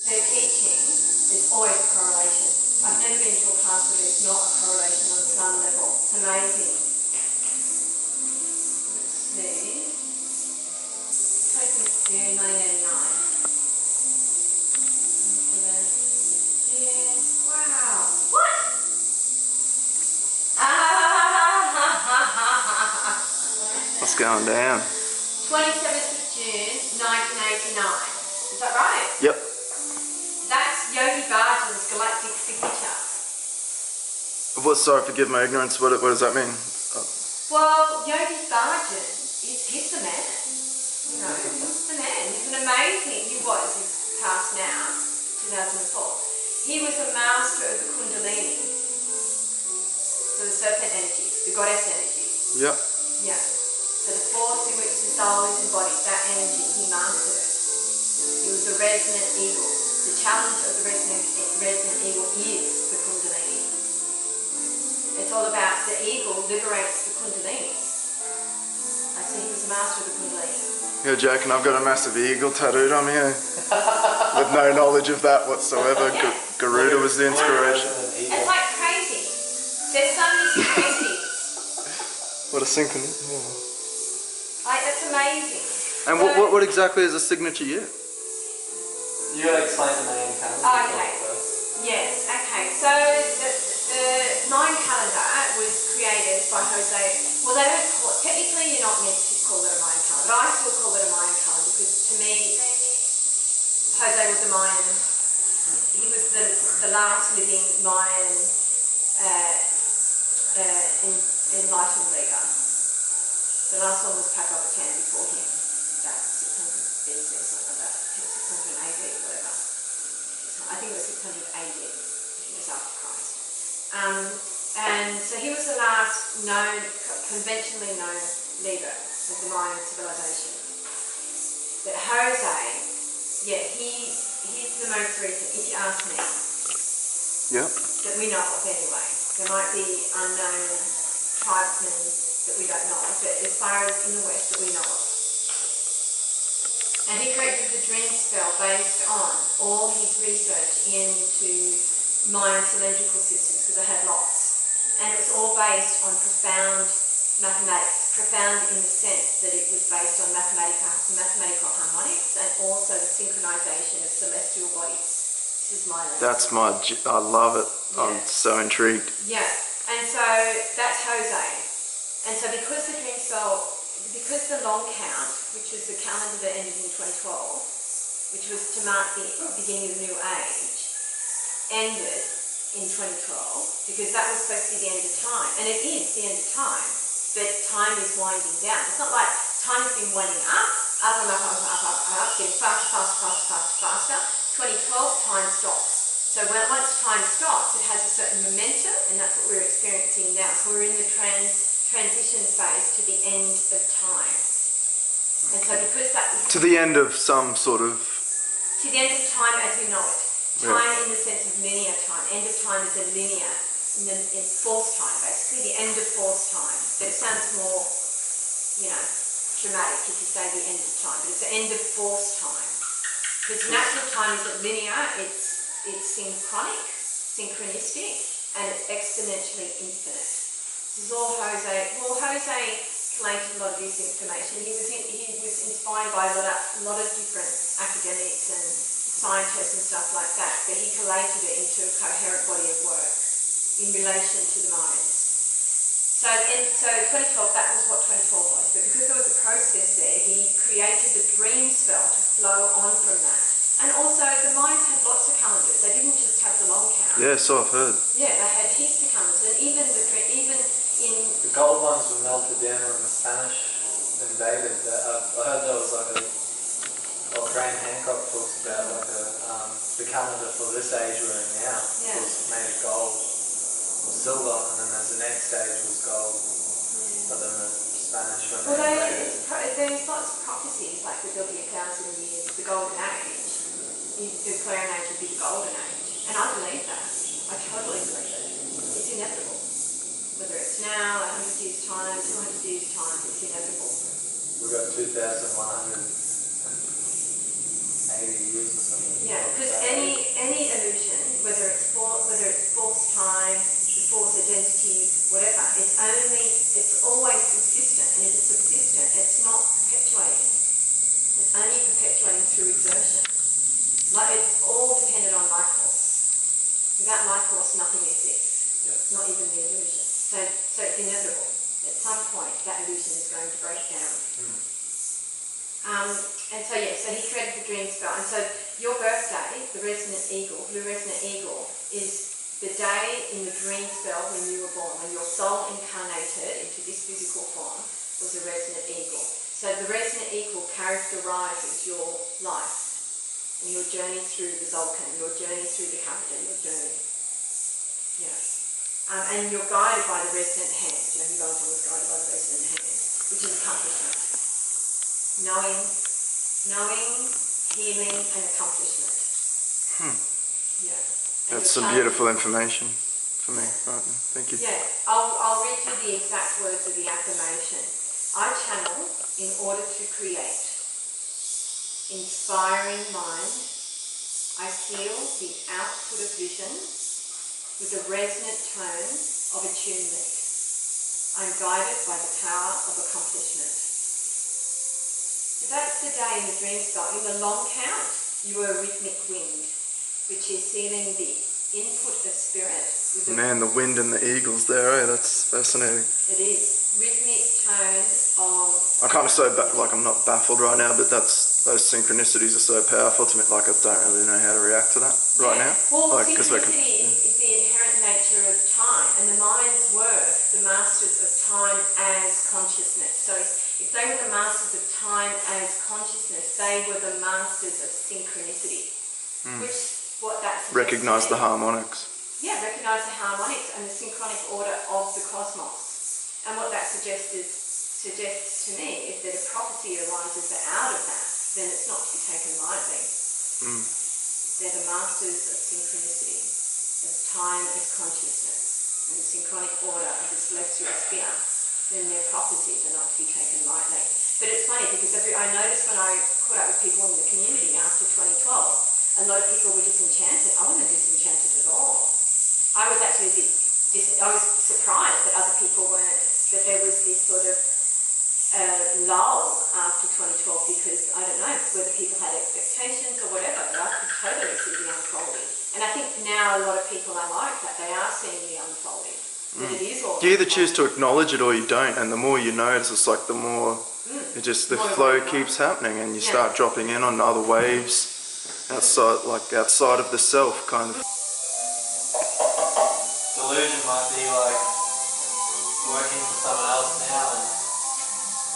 Their teaching is always a correlation. I've never been to a class where there's not a correlation on some level. It's amazing. Let's see. 26th June 1989. Wow. What? What's going down? 27th of June 1989. Is that right? Yep. That's Yogi Bhajan's galactic signature. Sorry, forgive my ignorance. What does that mean? Well, Yogi Bhajan he's the man. You know, he's the man. He's an amazing, he's passed now, 2004. He was a master of the Kundalini. So the serpent energy, the goddess energy. Yep. Yeah. So the force in which the soul is embodied, that energy, he mastered it. He was a resonant eagle. The challenge of the resonant eagle is the Kundalini. It's all about the eagle liberates the Kundalini. So he was a master of the Kundalini. You're joking, I've got a massive eagle tattooed on me with no knowledge of that whatsoever. Yeah. Garuda was the inspiration. It's like crazy. There's some synchronicity. What a synchronicity. Yeah. That's amazing. And so, what exactly is a signature year? You gotta explain the Mayan calendar. Okay. Yes, okay. So the Mayan calendar was created by Jose. Well, they don't call it, technically you're not meant to call it a Mayan calendar, but I still call it a Mayan calendar because to me, Jose was a Mayan. He was the last living Mayan enlightened leader. The last one was Paco Batan before him. That's 600 BC or something like that. 600 AD, whatever. I think it was 600 AD, which was after Christ. And so he was the last conventionally known leader of the Mayan civilization. But Jose, yeah, he's the most recent, if you ask me. Yeah. That we know of anyway. There might be unknown tribesmen that we don't know of, but as far as in the West that we know of. And he created the dream spell based on all his research into Mayan cylindrical systems, because I had lots. And it was all based on profound mathematics, profound in the sense that it was based on mathematical harmonics and also the synchronization of celestial bodies. This is my lesson. I love it. Yeah. I'm so intrigued. Yeah, and so that's Jose. And so because the dream spell, because the long count, which was the calendar that ended in 2012, which was to mark the beginning of the new age, ended in 2012, because that was supposed to be the end of time. And it is the end of time, but time is winding down. It's not like time's been winding up, getting faster. 2012, time stops. So once time stops, it has a certain momentum, and that's what we're experiencing now. So we're in the transition phase to the end of time. And so because that was... To the end of some sort of... To the end of time as we know it. Time in the sense of linear time. End of time is a linear, in force time, basically, the end of force time. But it sounds more, dramatic if you say the end of time. But it's the end of force time. Because natural time isn't linear, it's synchronic, synchronistic, and it's exponentially infinite. This is all Jose. Well, Jose collated a lot of this information. He was inspired by a lot of different academics and scientists and stuff like that, but he collated it into a coherent body of work in relation to the Mayans. So 2012, that was what 2012 was, but because there was a process there, he created the dream spell to flow on from that. And also, the Mayans had lots of calendars. They didn't just have the long count. Yeah, so I've heard. Yeah, they had heaps of calendars, and even in the gold ones were melted down when the Spanish invaded. I heard there was Graham Hancock talks about the calendar for this age we're in now was made of gold or silver, and then there's the next stage was gold. But then the Spanish when they invaded. There's lots of prophecies like that there'll be 1,000 years, the golden age. The Aquarian age would be the golden age, and I believe that. I totally believe it. It's inevitable. Whether it's now, 100 years time, 200 years time, it's inevitable. We've got 2,180 years or something. Yeah, because any Like it's all dependent on life force. Without life force, nothing exists. Yeah. Not even the illusion. So it's inevitable. At some point, that illusion is going to break down. And so he created the dream spell. And so your birthday, the resonant eagle, blue resonant eagle, is the day in the dream spell when you were born, when your soul incarnated into this physical form, was a resonant eagle. So the resonant eagle characterises your life and your journey through the Zolkin, your journey through the Capita, your journey. And you're guided by the resonant hand. You guys are always guided by the resonant hand, which is accomplishment. Knowing, healing, and accomplishment. Yeah. That's some beautiful information for me right now. Thank you. Yeah, I'll read you the exact words of the affirmation. I channel in order to create. Inspiring mind. I feel the output of vision with a resonant tone of attunement. I'm guided by the power of accomplishment. So that's the day in the dream spell. In the long count, you were a rhythmic wind, which is sealing the input of spirit. With Man, the wind and the eagles there, that's fascinating. It is. Rhythmic tone of... I'm kind of so, I'm not baffled right now, but those synchronicities are so powerful to me, I don't really know how to react to that right now. Well, synchronicity is the inherent nature of time, and the mind's work, the masters of time as consciousness. So if they were the masters of time as consciousness, they were the masters of synchronicity. What that recognise the harmonics. Yeah, recognise the harmonics and the synchronic order of the cosmos. And what that suggests to me is that a prophecy arises out of that, then it's not to be taken lightly. They're the masters of synchronicity, of time as consciousness, and the synchronic order of the celestial sphere. Then their prophecies are not to be taken lightly. But it's funny because I noticed when I caught up with people in the community after 2012, a lot of people were disenchanted. I wasn't disenchanted at all. I was actually I was surprised that other people weren't, that there was this sort of lull after 2012 because, I don't know, whether people had expectations or whatever, but I could totally see the unfolding. And I think now a lot of people are like that. They are seeing the unfolding. That it is all. You either choose to acknowledge it or you don't, and the more you notice, it's like the more the flow keeps happening, and you start dropping in on other waves outside of the self, kind of. Delusion might be like working for someone else now and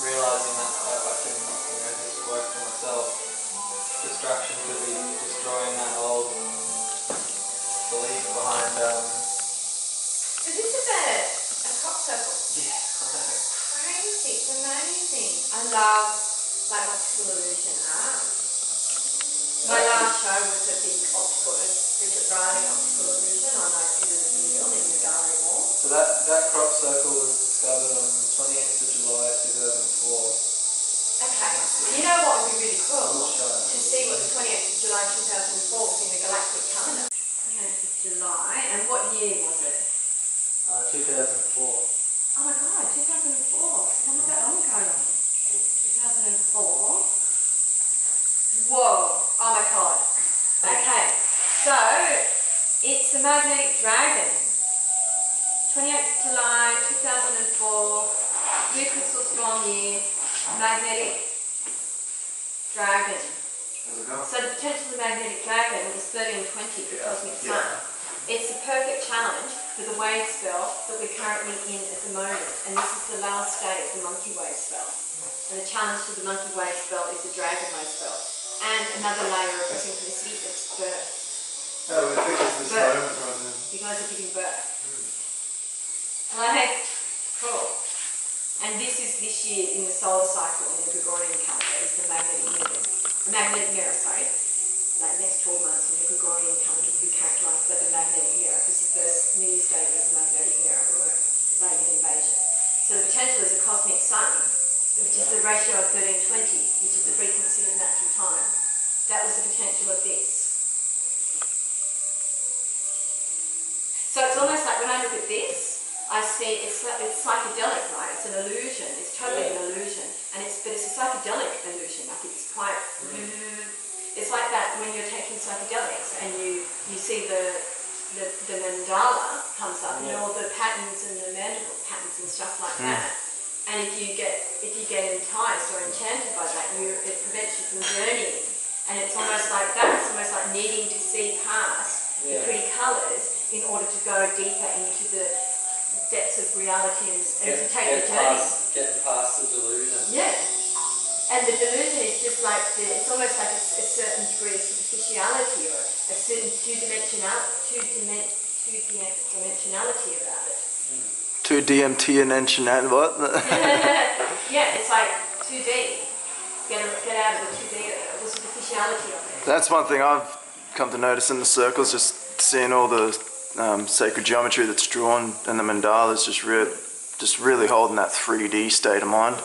realising that I can just work for myself. Distraction could be destroying that old belief behind So this is a crop circle. yeah, Crazy, it's amazing. I love like optical illusion art. My last show was a big optical, Bridget Riley optical illusion on my mural in the gallery wall. So that crop circle was discovered on 28th of July 2004. Okay, you know what would be really cool? Show. To see what the 28th of July 2004 was in the galactic calendar. 28th of July, and what year was it? 2004. Oh my god, 2004. So not that long ago. 2004. Whoa, oh my god. Okay, so it's the magnetic dragon. 28th of July 2004, blue crystal storm year, magnetic dragon. So the potential of the magnetic dragon is 1320, the cosmic sun. It's a perfect challenge for the wave spell that we're currently in at the moment, and this is the last day of the monkey wave spell. And the challenge to the monkey wave spell is the dragon wave spell. And another layer of synchronicity that's birth. How do we think of this moment right now? You guys are giving birth. Like, cool. And this is this year in the solar cycle in the Gregorian calendar is the magnetic mirror, sorry. Like next 12 months in the Gregorian calendar will be characterised by the magnetic mirror because the first New Year's Day was the magnetic mirror and we were playing an invasion. So the potential is a cosmic sun, which is the ratio of 1320, which is the frequency of natural time. That was the potential of this. So it's almost like when I look at this, I see it's psychedelic, right? It's an illusion. It's totally an illusion, and but it's a psychedelic illusion. Like it's quite. It's like that when you're taking psychedelics and you see the mandala comes up and all the patterns and the mandible patterns and stuff like that. And if you get enticed or enchanted by that, it prevents you from journeying. And it's almost like that. It's almost like needing to see past the pretty colours in order to go deeper into the depths of reality and to take the journey. Getting past the delusion. Yeah. And the delusion is just like, it's almost like a certain degree of superficiality or a certain two-dimensionality about it. 2DMT and enchant what? Yeah, it's like 2D. Get out of the 2D, the superficiality of it. That's one thing I've come to notice in the circles, just seeing all the sacred geometry that's drawn and the mandalas, just really holding that 3D state of mind.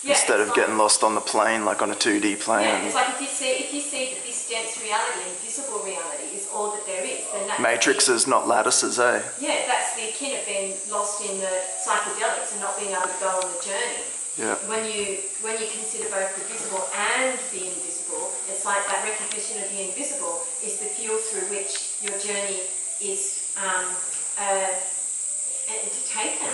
Yeah, instead of getting lost on the plane, like on a 2D plane. Yeah, it's like if you see that this dense reality and visible reality is all that there is, then that's matrices, not lattices, eh? Yeah, that's the akin of being lost in the psychedelics and not being able to go on the journey. Yeah. When you consider both the visible and the invisible, it's like that recognition of the invisible is the fuel through which your journey is taken.